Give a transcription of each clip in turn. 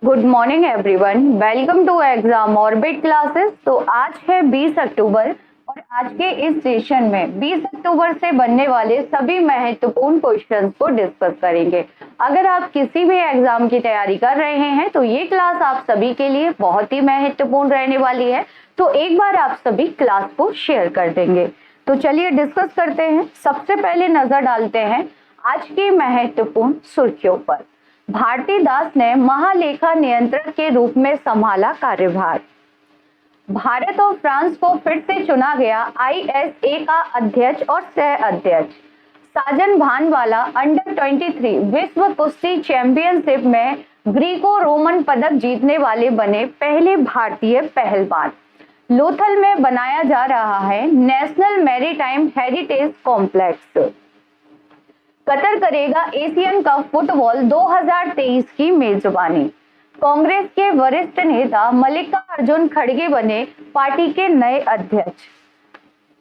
Good morning everyone, welcome to exam orbit classes. तो आज है 20 अक्टूबर और आज के इस सेशन में 20 अक्टूबर से बनने वाले सभी महत्वपूर्ण क्वेश्चंस को डिस्कस करेंगे। अगर आप किसी भी एग्जाम की तैयारी कर रहे हैं तो ये क्लास आप सभी के लिए बहुत ही महत्वपूर्ण रहने वाली है। तो एक बार आप सभी क्लास को शेयर कर देंगे। तो चलिए डिस्कस करते हैं। सबसे पहले नजर डालते हैं आज की महत्वपूर्ण सुर्खियों पर। भारती दास ने महालेखा नियंत्रक के रूप में संभाला कार्यभार। भारत और फ्रांस को फिर से चुना गया ISA का अध्यक्ष और सह अध्यक्ष। साजन भानवाला अंडर 23 विश्व कुश्ती चैंपियनशिप में ग्रीको रोमन पदक जीतने वाले बने पहले भारतीय पहलवान। लोथल में बनाया जा रहा है national maritime heritage complex. Qatar करेगा एशियन कप फुटबॉल 2023 की मेजबानी। कांग्रेस के वरिष्ठ नेता मल्लिकार्जुन खड़गे बने पार्टी के नए अध्यक्ष।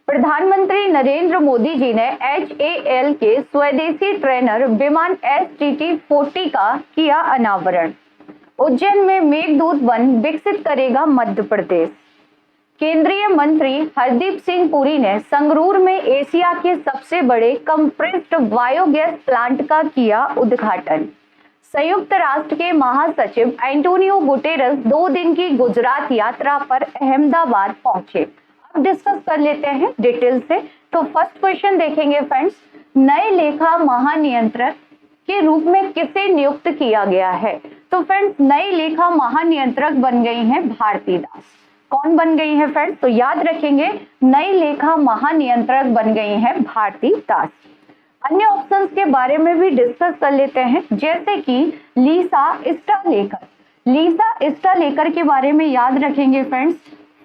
प्रधानमंत्री नरेंद्र मोदी जी ने HAL के स्वदेशी ट्रेनर विमान STT-40 का किया अनावरण। उज्जैन में मेघदूत वन विकसित करेगा मध्य प्रदेश। केंद्रीय मंत्री हरदीप सिंह पुरी ने संगरूर में एशिया के सबसे बड़े कंप्रेस्ड बायोगैस प्लांट का किया उद्घाटन। संयुक्त राष्ट्र के महासचिव एंटोनियो गुटेरस 2 दिन की गुजरात यात्रा पर अहमदाबाद पहुंचे। अब डिस्कस कर लेते हैं डिटेल से। तो फर्स्ट क्वेश्चन देखेंगे फ्रेंड्स, नए लेखा महानियंत्रक के रूप में किसे नियुक्त किया गया है? तो फ्रेंड्स नई लेखा महानियंत्रक बन गई हैं भारती दास। कौन बन गई है फ्रेंड्स? तो याद रखेंगे नई लेखा महानियंत्रक बन गई है भारती दास। अन्य ऑप्शंस के बारे में भी डिस्कस कर लेते हैं, जैसे कि लीसा स्टालेकर। लीसा स्टालेकर के बारे में याद रखेंगे फ्रेंड्स।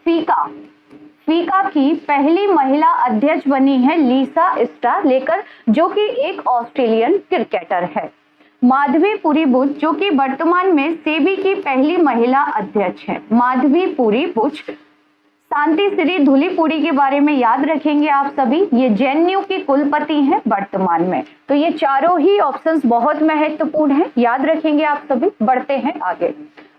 फीका की पहली महिला अध्यक्ष बनी है लीसा स्टालेकर, जो कि एक ऑस्ट्रेलियन क्रिकेटर है। माधवी पुरी बुच, जो कि वर्तमान में सेबी की पहली महिला अध्यक्ष है। माधवी पुरी बुच। शांति श्री धुलीपुड़ी के बारे में याद रखेंगे आप सभी, ये JNU की कुलपति हैं वर्तमान में। तो ये चारों ही ऑप्शंस बहुत महत्वपूर्ण हैं, याद रखेंगे आप सभी। बढ़ते हैं आगे।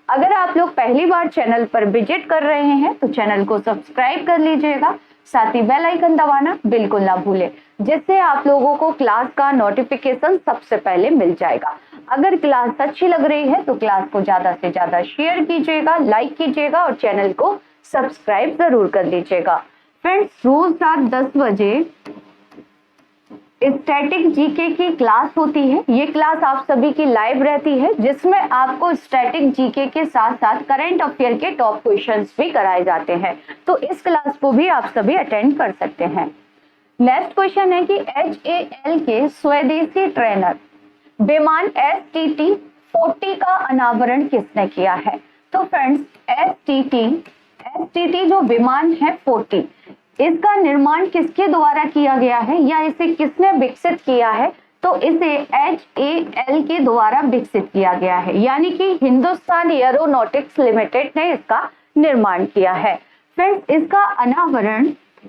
अगर आप लोग पहली बार चैनल पर विजिट कर रहे हैं तो चैनल को सब्सक्राइब कर लीजिएगा, साथ ही बेल आइकन दबाना बिल्कुल ना भूलें, जिससे आप लोगों को क्लास का नोटिफिकेशन सबसे पहले मिल जाएगा। अगर क्लास अच्छी लग रही है तो क्लास को ज्यादा से ज्यादा शेयर कीजिएगा, लाइक कीजिएगा और चैनल को सब्सक्राइब जरूर कर लीजिएगा। फ्रेंड्स रोज रात 10 बजे स्टैटिक जीके की क्लास होती है। ये क्लास आप सभी की लाइव रहती है, जिसमें आपको स्टैटिक जीके के साथ साथ करंट अफेयर के टॉप क्वेश्चंस भी कराए जाते हैं। तो इस क्लास को भी आप सभी अटेंड कर सकते हैं। नेक्स्ट क्वेश्चन है कि HAL के स्वदेशी ट्रेनर विमान STT-40 का अनावरण किसने किया है? तो फ्रेंड्स STT जो विमान है 40, इसका निर्माण किसके द्वारा किया गया है या इसे किसने विकसित किया है? तो इसे HAL के द्वारा विकसित किया गया है, यानी कि हिंदुस्तान एरोनॉटिक्स लिमिटेड ने इसका निर्माण किया है। फ्रेंड्स इसका अनावरण,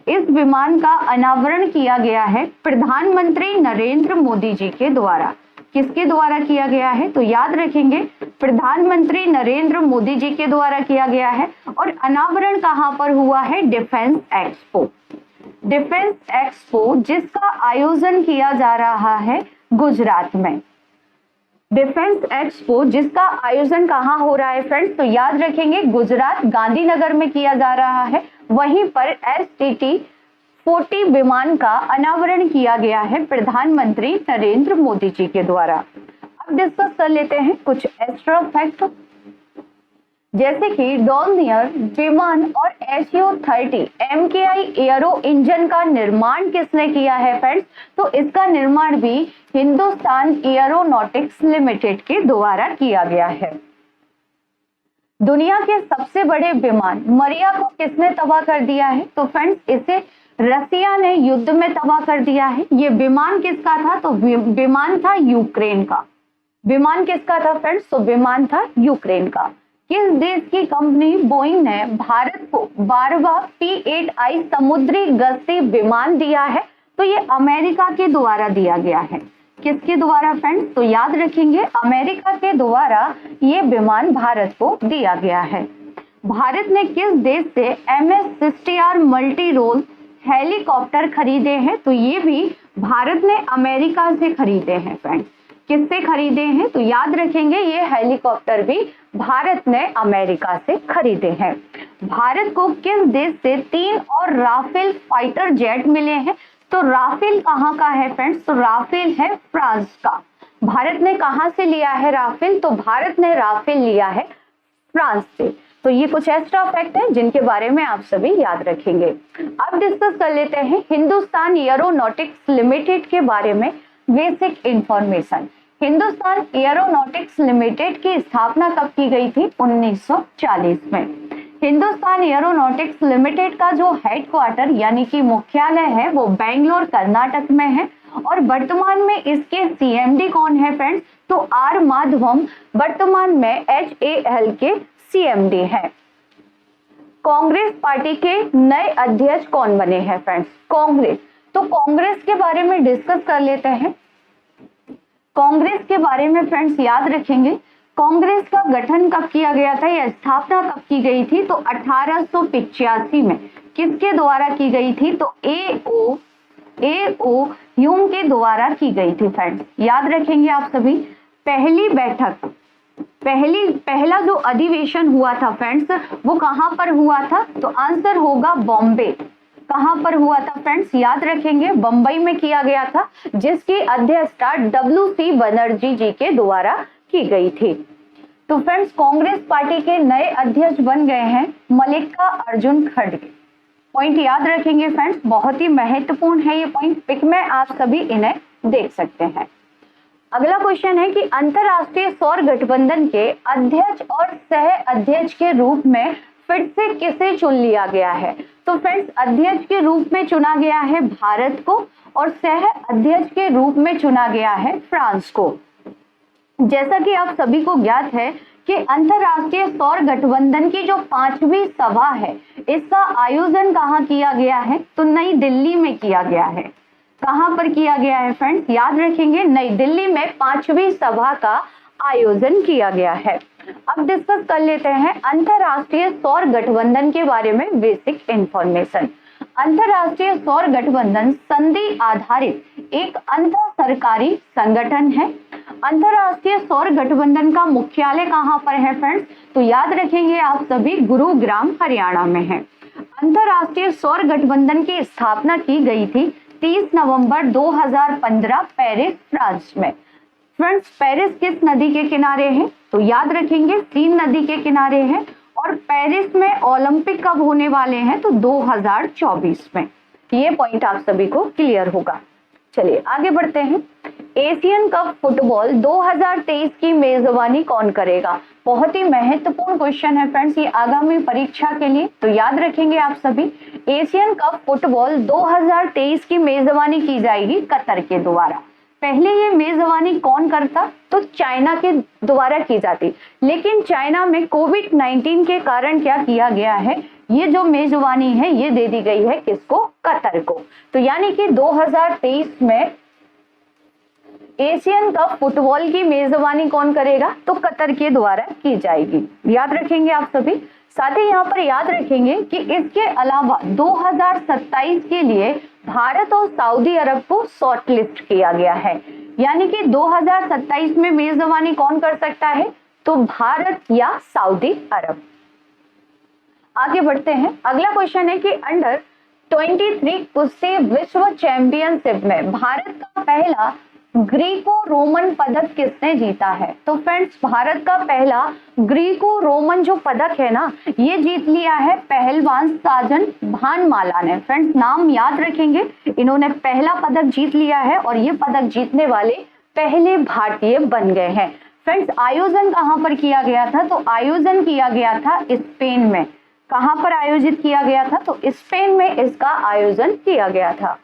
इस विमान का अनावरण किया गया है प्रधानमंत्री नरेंद्र मोदी जी के द्वारा। किसके द्वारा किया गया है? तो याद रखेंगे प्रधानमंत्री नरेंद्र मोदी जी के द्वारा किया गया है। और अनावरण कहां पर हुआ है? Defence expo. डिफेंस एक्सपो जिसका आयोजन किया जा रहा है गुजरात में। डिफेंस एक्सपो जिसका आयोजन कहां हो रहा है फ्रेंड्स? तो याद रखेंगे गुजरात गांधीनगर में किया जा रहा है। वहीं पर STT-40 विमान का अनावरण किया गया है प्रधानमंत्री नरेंद्र मोदी जी के द्वारा। अब डिस्कस कर लेते हैं कुछ एक्स्ट्रा फैक्ट, जैसे कि डॉर्नियर विमान और SU-30 MKI एयरो इंजन का निर्माण किसने किया है फ्रेंड्स? तो इसका निर्माण भी हिंदुस्तान एरोनॉटिक्स लिमिटेड के द्वारा किया गया है। दुनिया के सबसे बड़े विमान मरिया को किसने तबाह कर दिया है? तो फ्रेंड्स इसे रसिया ने युद्ध में तबाह कर दिया है। ये विमान किसका था? तो विमान था यूक्रेन का। विमान किसका था फ्रेंड्स? तो विमान था यूक्रेन का। किस देश की कंपनी बोइंग ने भारत को 12वां P-8I समुद्री गश्ती विमान दिया है? तो ये अमेरिका के द्वारा दिया गया है। किसके द्वारा फ्रेंड्स? तो याद रखेंगे अमेरिका के द्वारा ये विमान भारत को दिया गया है। भारत ने किस देश से MS-60R मल्टी रोल हेलीकॉप्टर खरीदे हैं? तो ये भी भारत ने अमेरिका से खरीदे हैं फ्रेंड्स। किससे खरीदे हैं? तो याद रखेंगे ये हेलीकॉप्टर भी भारत ने अमेरिका से खरीदे हैं। भारत को किस देश से 3 और राफेल फाइटर जेट मिले हैं? तो राफेल कहाँ का है फ्रेंड्स? तो राफेल है फ्रांस का। भारत ने कहाँ से लिया है राफेल? तो भारत ने राफेल लिया है फ्रांस से। तो ये कुछ एक्स्ट्रा फैक्ट है जिनके बारे में आप सभी याद रखेंगे। अब डिस्कस कर लेते हैं हिंदुस्तान एरोनॉटिक्स लिमिटेड के बारे में basic information. Hindustan aeronautics limited की स्थापना कब की गई थी? 1940 में। हिंदुस्तान एरोनॉटिक्स लिमिटेड का जो हेडक्वार्टर यानी कि मुख्यालय है वो बेंगलोर कर्नाटक में है और वर्तमान में इसके CMD कौन है फ्रेंड्स? तो R माधवम वर्तमान में HAL के CMD है। कांग्रेस पार्टी के नए अध्यक्ष कौन बने हैं फ्रेंड्स? कांग्रेस। तो कांग्रेस के बारे में डिस्कस कर लेते हैं। कांग्रेस के बारे में फ्रेंड्स याद रखेंगे कांग्रेस का गठन कब किया गया था या स्थापना कब की गई थी? तो 1885 में। किसके द्वारा की गई थी? तो AO ह्यूम के द्वारा की गई थी फ्रेंड्स। याद रखेंगे आप सभी। पहली बैठक पहला जो अधिवेशन हुआ था फ्रेंड्स वो कहां पर हुआ था? तो आंसर होगा बॉम्बे। कहां पर हुआ था फ्रेंड्स? याद रखेंगे बंबई में किया गया था जिसकी अध्यक्षता WC बनर्जी जी के द्वारा की गई थी। तो फ्रेंड्स कांग्रेस पार्टी के नए अध्यक्ष बन गए हैं मल्लिकार्जुन खड़गे। पॉइंट याद रखेंगे फ्रेंड्स, बहुत ही महत्वपूर्ण है ये पॉइंट। पिक में आप सभी इन्हें देख सकते हैं। अगला क्वेश्चन है कि अंतरराष्ट्रीय सौर गठबंधन के अध्यक्ष और सह अध्यक्ष के रूप में फिर से किसे चुन लिया गया है? तो फ्रेंड्स अध्यक्ष के रूप में चुना गया है भारत को और सह अध्यक्ष के रूप में चुना गया है फ्रांस को। जैसा कि आप सभी को ज्ञात है कि अंतरराष्ट्रीय सौर गठबंधन की जो 5वीं सभा है इसका आयोजन कहाँ किया गया है? तो नई दिल्ली में किया गया है। कहां पर किया गया है फ्रेंड्स? याद रखेंगे नई दिल्ली में 5वीं सभा का आयोजन किया गया है। अब डिस्कस कर लेते हैं अंतरराष्ट्रीय सौर गठबंधन के बारे में बेसिक इंफॉर्मेशन। अंतरराष्ट्रीय सौर गठबंधन संधि आधारित एक अंतर सरकारी संगठन है। अंतरराष्ट्रीय सौर गठबंधन का मुख्यालय कहां पर है फ्रेंड्स? तो याद रखेंगे आप सभी गुरुग्राम हरियाणा में है। अंतरराष्ट्रीय सौर गठबंधन की स्थापना की गई थी 30 नवंबर 2015 पेरिस फ्रांस में। फ्रेंड्स पेरिस किस नदी के किनारे है? तो याद रखेंगे सीन नदी के किनारे है और पेरिस में ओलंपिक कब होने वाले हैं? तो 2024 में। ये पॉइंट आप सभी को क्लियर होगा। चलिए आगे बढ़ते हैं। एशियन कप फुटबॉल 2023 की मेजबानी कौन करेगा? बहुत ही महत्वपूर्ण क्वेश्चन है फ्रेंड्स ये आगामी परीक्षा के लिए। तो याद रखेंगे आप सभी एशियन कप फुटबॉल 2023 की मेजबानी की जाएगी कतर के द्वारा। पहले ये मेजबानी कौन करता? तो चाइना के द्वारा की जाती, लेकिन चाइना में कोविड-19 के कारण क्या किया गया है, ये जो मेजबानी है ये दे दी गई है किसको? कतर को। तो यानी कि 2023 में एशियन कप फुटबॉल की मेजबानी कौन करेगा? तो कतर के द्वारा की जाएगी। याद रखेंगे आप सभी। साथ ही यहाँ पर याद रखेंगे कि इसके अलावा 2027 के लिए भारत और सऊदी अरब को शॉर्टलिस्ट किया गया है। यानी कि 2027 में मेजबानी कौन कर सकता है? तो भारत या सऊदी अरब। आगे बढ़ते हैं। अगला क्वेश्चन है कि अंडर 23 कुश्ती विश्व चैंपियनशिप में भारत का पहला ग्रीको रोमन पदक किसने जीता है? तो फ्रेंड्स भारत का पहला ग्रीको रोमन जो पदक है ना ये जीत लिया है पहलवान साजन भानमाला ने। फ्रेंड्स नाम याद रखेंगे, इन्होंने पहला पदक जीत लिया है और ये पदक जीतने वाले पहले भारतीय बन गए हैं। फ्रेंड्स आयोजन कहां पर किया गया था? तो आयोजन किया गया था स्पेन में। कहां पर आयोजित किया गया था? तो स्पेन में इसका आयोजन किया गया था।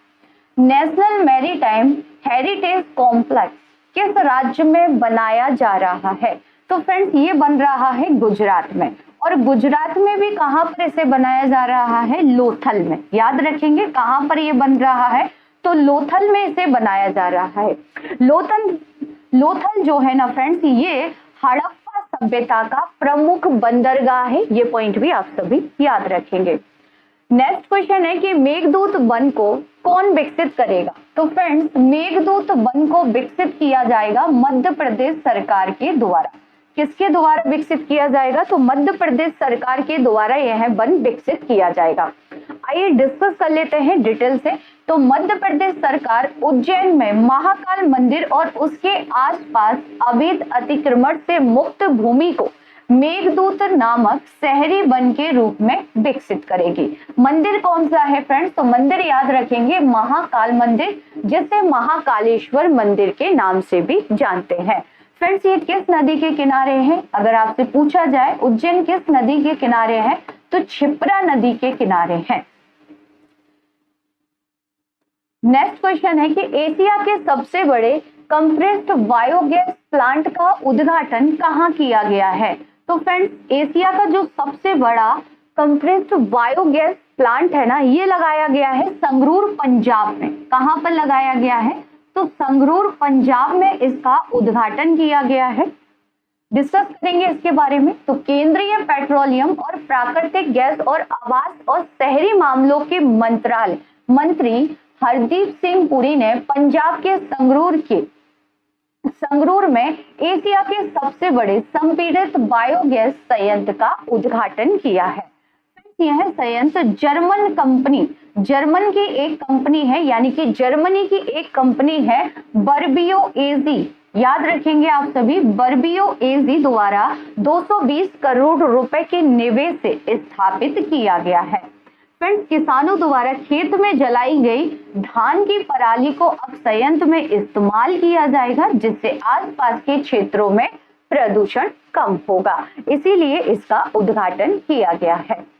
नेशनल मैरीटाइम हेरिटेज कॉम्प्लेक्स किस राज्य में बनाया जा रहा है? तो फ्रेंड्स ये बन रहा है गुजरात में, और गुजरात में भी कहां पर इसे बनाया जा रहा है? लोथल में। याद रखेंगे कहां पर ये बन रहा है? तो लोथल में इसे बनाया जा रहा है। लोथल जो है ना फ्रेंड्स, ये हड़प्पा सभ्यता का प्रमुख बंदरगाह है। ये पॉइंट भी आप सभी याद रखेंगे। नेक्स्ट क्वेश्चन है कि मेघदूत वन को कौन विकसित करेगा? तो फ्रेंड्स, मेघदूत वन को विकसित किया जाएगा मध्य प्रदेश सरकार के द्वारा। किसके द्वारा विकसित किया जाएगा? तो मध्य प्रदेश सरकार के द्वारा यह वन विकसित किया जाएगा। आइए डिस्कस कर लेते हैं डिटेल से। तो मध्य प्रदेश सरकार उज्जैन में महाकाल मंदिर और उसके आसपास अवैध अतिक्रमण से मुक्त भूमि को मेघदूत नामक शहरी वन के रूप में विकसित करेगी। मंदिर कौन सा है फ्रेंड्स? तो मंदिर याद रखेंगे महाकाल मंदिर, जिसे महाकालेश्वर मंदिर के नाम से भी जानते हैं। फ्रेंड्स, ये किस नदी के किनारे है? अगर आपसे पूछा जाए उज्जैन किस नदी के किनारे है, तो क्षिप्रा नदी के किनारे है। नेक्स्ट क्वेश्चन है कि एशिया के सबसे बड़े कंप्रेस्ड बायोगैस प्लांट का उद्घाटन कहाँ किया गया है? तो फ्रेंड्स, एशिया का जो सबसे बड़ा कंप्रेस्ड बायोगैस प्लांट है ना, ये लगाया गया है संगरूर पंजाब में। कहाँ पर लगाया गया है? तो संगरूर पंजाब में इसका उद्घाटन किया गया है। डिस्कस करेंगे इसके बारे में। तो केंद्रीय पेट्रोलियम और प्राकृतिक गैस और आवास और शहरी मामलों के मंत्रालय मंत्री हरदीप सिंह पुरी ने पंजाब के संगरूर में एशिया के सबसे बड़े संपीड़ित बायोगैस संयंत्र का उद्घाटन किया है। यह संयंत्र जर्मन की एक कंपनी है, यानी कि जर्मनी की एक कंपनी है बर्बियो एजी। याद रखेंगे आप सभी, बर्बियो एजी द्वारा 220 करोड़ रुपए के निवेश से स्थापित किया गया है। फ्रेंड्स, किसानों द्वारा खेत में जलाई गई धान की पराली को अब संयंत्र में इस्तेमाल किया जाएगा, जिससे आसपास के क्षेत्रों में प्रदूषण कम होगा। इसीलिए इसका उद्घाटन किया गया है।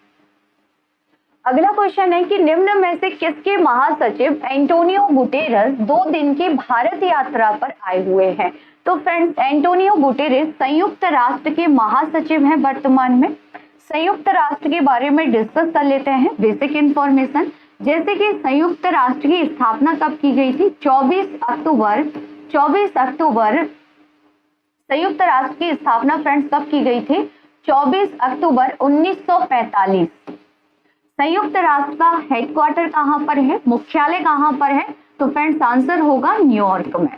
अगला क्वेश्चन है कि निम्न में से किसके महासचिव एंटोनियो गुटेरस 2 दिन की भारत यात्रा पर आए हुए हैं? तो फ्रेंड्स, एंटोनियो गुटेरस संयुक्त राष्ट्र के महासचिव हैं वर्तमान में। संयुक्त राष्ट्र के बारे में डिस्कस कर लेते हैं बेसिक इंफॉर्मेशन। जैसे कि संयुक्त राष्ट्र की स्थापना कब की गई थी? 24 अक्टूबर संयुक्त राष्ट्र की स्थापना फ्रेंड्स कब की गई थी? 24 अक्टूबर 1945। संयुक्त राष्ट्र का हेडक्वार्टर कहां पर है? मुख्यालय कहां पर है? तो फ्रेंड्स, आंसर होगा न्यूयॉर्क में।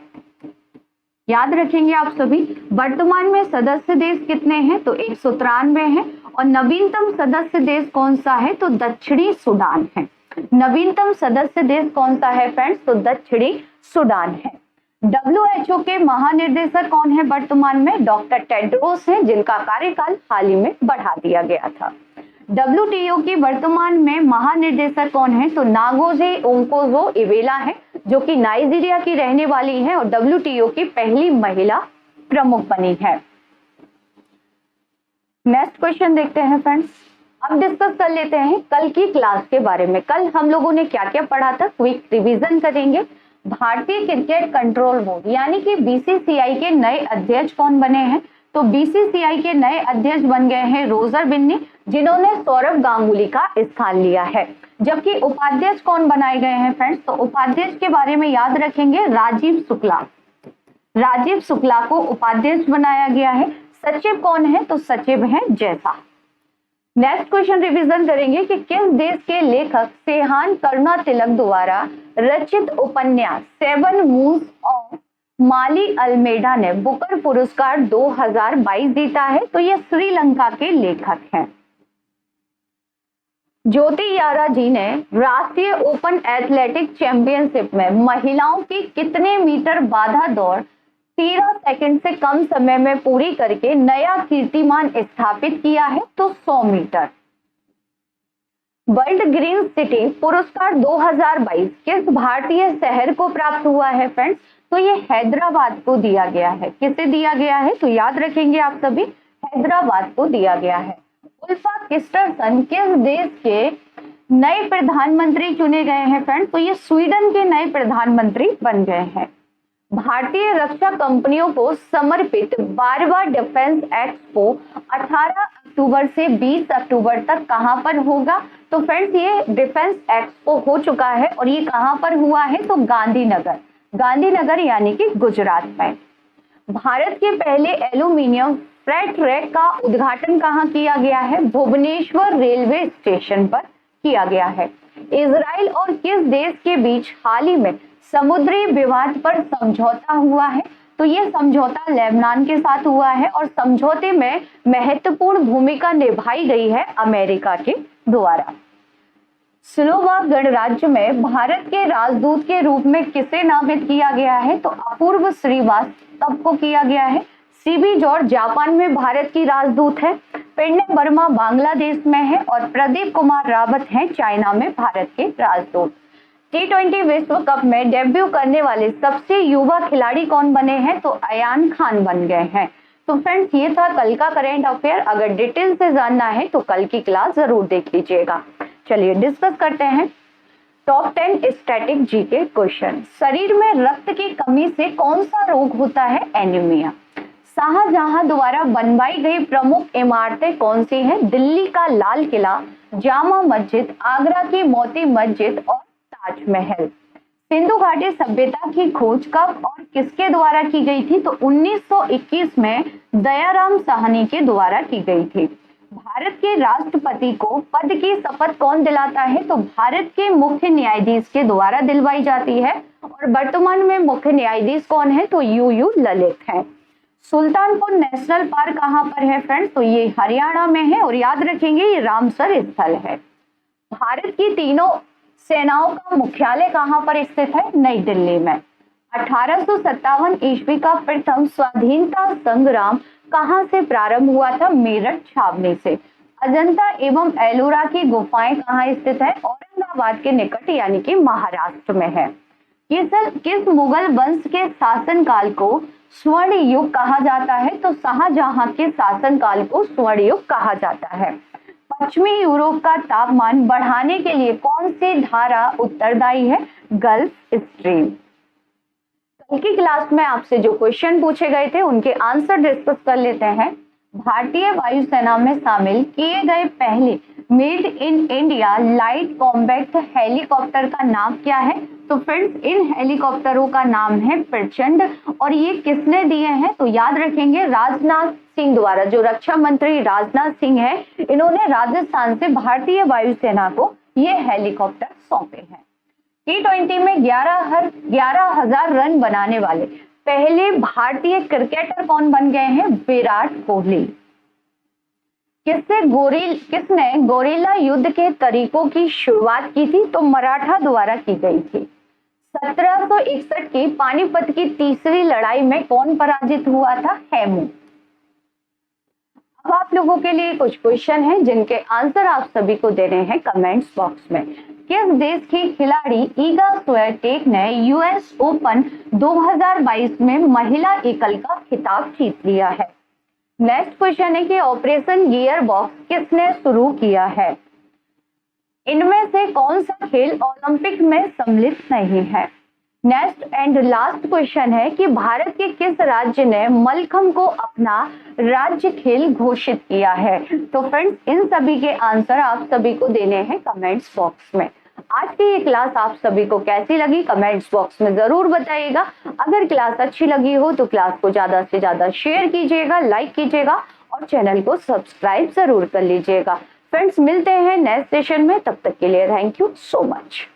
याद रखेंगे आप सभी। वर्तमान में सदस्य देश कितने हैं? तो 193 हैं। और नवीनतम सदस्य देश कौन सा है? तो दक्षिणी सूडान है। नवीनतम सदस्य देश कौन सा है फ्रेंड्स? तो दक्षिणी सूडान है। WHO के महानिर्देशक कौन है वर्तमान में? डॉक्टर टेड्रोस हैं, जिनका कार्यकाल हाल ही में बढ़ा दिया गया था। WTO की वर्तमान में महानिर्देशक कौन है? तो नागोजे ओंकोजो इवेला है, जो कि नाइजीरिया की रहने वाली है और WTO की पहली महिला प्रमुख बनी है। नेक्स्ट क्वेश्चन देखते हैं फ्रेंड्स। अब डिस्कस कर लेते हैं कल की क्लास के बारे में। कल हम लोगों ने क्या क्या पढ़ा था, क्विक रिवीजन करेंगे। भारतीय क्रिकेट कंट्रोल बोर्ड यानी कि BCCI के नए अध्यक्ष कौन बने हैं? तो BCCI के नए अध्यक्ष बन गए हैं रोजर बिन्नी, जिन्होंने सौरव गांगुली का स्थान लिया है। जबकि उपाध्यक्ष कौन बनाए गए हैं फ्रेंड्स? तो उपाध्यक्ष के बारे में याद रखेंगे राजीव शुक्ला को उपाध्यक्ष बनाया गया है। सचिव कौन है? तो सचिव है जैसा। नेक्स्ट क्वेश्चन रिवीजन करेंगे कि किस देश के लेखक सेहान करुणा तिलक द्वारा रचित उपन्यास 7 मूव्स ऑफ माली अल्मेडा ने बुकर पुरस्कार 2022 जीता है? तो ये श्रीलंका के लेखक हैं। ज्योति यारा जी ने राष्ट्रीय ओपन एथलेटिक चैंपियनशिप में महिलाओं की कितने मीटर बाधा दौड़ 13 सेकंड से कम समय में पूरी करके नया कीर्तिमान स्थापित किया है? तो 100 मीटर। वर्ल्ड ग्रीन सिटी पुरस्कार 2022 किस भारतीय शहर को प्राप्त हुआ है फ्रेंड्स? तो ये हैदराबाद को दिया गया है। किसे दिया गया है? तो याद रखेंगे आप सभी, हैदराबाद को दिया गया है। उल्फा क्रिस्टरसन किस देश के नए प्रधानमंत्री चुने गए हैं फ्रेंड्स? तो ये स्वीडन के नए प्रधानमंत्री बन गए हैं। भारतीय रक्षा कंपनियों को समर्पित 12वां डिफेंस एक्सपो 18 अक्टूबर से 20 अक्टूबर तक कहां पर होगा? तो फ्रेंड्स ये डिफेंस एक्सपो हो चुका है और ये कहां पर हुआ है? तो गांधीनगर यानी कि गुजरात में। भारत के पहले एल्यूमिनियम फ्रेट रैक का उद्घाटन कहां किया गया है? भुवनेश्वर रेलवे स्टेशन पर किया गया है। इजराइल और किस देश के बीच हाल ही में समुद्री विवाद पर समझौता हुआ है? तो ये समझौता लेबनान के साथ हुआ है और समझौते में महत्वपूर्ण भूमिका निभाई गई है अमेरिका के द्वारा। स्लोवाक गणराज्य में भारत के राजदूत के रूप में किसे नामित किया गया है? तो अपूर्व श्रीवास्तव को किया गया है। सीबी जॉर्ज जापान में भारत की राजदूत है। पिंडे वर्मा बांग्लादेश में है और प्रदीप कुमार रावत हैं चाइना में भारत के राजदूत। T20 विश्व कप में डेब्यू करने वाले सबसे युवा खिलाड़ी कौन बने हैं? तो अयान खान बन गए हैं। तो फ्रेंड्स ये था कल का करेंट अफेयर। अगर डिटेल से जानना है तो कल की क्लास जरूर देख लीजिएगा। चलिए डिस्कस करते हैं टॉप 10 स्टैटिक जीके क्वेश्चन। शरीर में रक्त की कमी से कौन सा रोग होता है? एनीमिया। शाहजहां द्वारा बनवाई गई प्रमुख इमारतें कौन सी हैं? दिल्ली का लाल किला, जामा मस्जिद, आगरा की मोती मस्जिद और ताजमहल। सिंधु घाटी सभ्यता की खोज कब और किसके द्वारा की गई थी? तो 1921 में दयाराम साहनी के द्वारा की गई थी। भारत के राष्ट्रपति को पद की शपथ कौन दिलाता है? तो भारत के मुख्य न्यायाधीश के द्वारा दिलवाई जाती है और वर्तमान में मुख्य न्यायाधीश कौन है? तो यूयू ललित है। सुल्तानपुर नेशनल पार्क कहां पर है फ्रेंड्स? तो ये हरियाणा में है और याद रखेंगे ये रामसर स्थल है। भारत की तीनों सेनाओं का मुख्यालय कहां पर स्थित है? नई दिल्ली में। 1857 ईस्वी का प्रथम स्वाधीनता संग्राम कहां से प्रारंभ हुआ था? मेरठ छावनी से। अजंता एवं एलोरा की गुफाएं कहां स्थित है? औरंगाबाद के निकट यानी कि महाराष्ट्र में है। किस मुगल वंश के शासनकाल को स्वर्ण युग कहा जाता है? तो शाहजहां के शासनकाल को स्वर्ण युग कहा जाता है। पश्चिमी यूरोप का तापमान बढ़ाने के लिए कौन सी धारा उत्तरदायी है? Gulf stream. कल की क्लास में आपसे जो क्वेश्चन पूछे गए थे उनके आंसर डिस्कस कर लेते हैं। भारतीय वायुसेना में शामिल किए गए पहले made in India light combat helicopter का नाम क्या है? तो फ्रेंड्स इन हेलीकॉप्टरों का नाम है प्रचंड और ये किसने दिए हैं? तो याद रखेंगे राजनाथ सिंह द्वारा। जो रक्षा मंत्री राजनाथ सिंह है इन्होंने राजस्थान से भारतीय वायुसेना को ये हेलीकॉप्टर सौंपे हैं। T20 में 11,000 रन बनाने वाले पहले भारतीय क्रिकेटर कौन बन गए हैं? विराट कोहली। किसने गोरिल्ला युद्ध के तरीकों की शुरुआत की थी? तो मराठा द्वारा की गई थी। 1761 की पानीपत की तीसरी लड़ाई में कौन पराजित हुआ था? हेमू। अब आप लोगों के लिए कुछ क्वेश्चन हैं जिनके आंसर आप सभी को देने हैं कमेंट्स बॉक्स में। किस देश की खिलाड़ी ईगा स्वियाटेक ने यूएस ओपन 2022 में महिला एकल का खिताब जीत लिया है? नेक्स्ट क्वेश्चन है कि ऑपरेशन गियर बॉक्स किसने शुरू किया है? इनमें से कौन सा खेल ओलंपिक में सम्मिलित नहीं है? नेक्स्ट एंड लास्ट क्वेश्चन है कि भारत के किस राज्य ने मलखंब को अपना राज्य खेल घोषित किया है? तो फ्रेंड्स इन सभी के आंसर आप सभी को देने हैं कमेंट्स बॉक्स में। आज की ये क्लास आप सभी को कैसी लगी कमेंट्स बॉक्स में जरूर बताइएगा। अगर क्लास अच्छी लगी हो तो क्लास को ज्यादा से ज्यादा शेयर कीजिएगा, लाइक कीजिएगा और चैनल को सब्सक्राइब जरूर कर लीजिएगा। फ्रेंड्स मिलते हैं नेक्स्ट सेशन में, तब तक के लिए थैंक यू सो मच।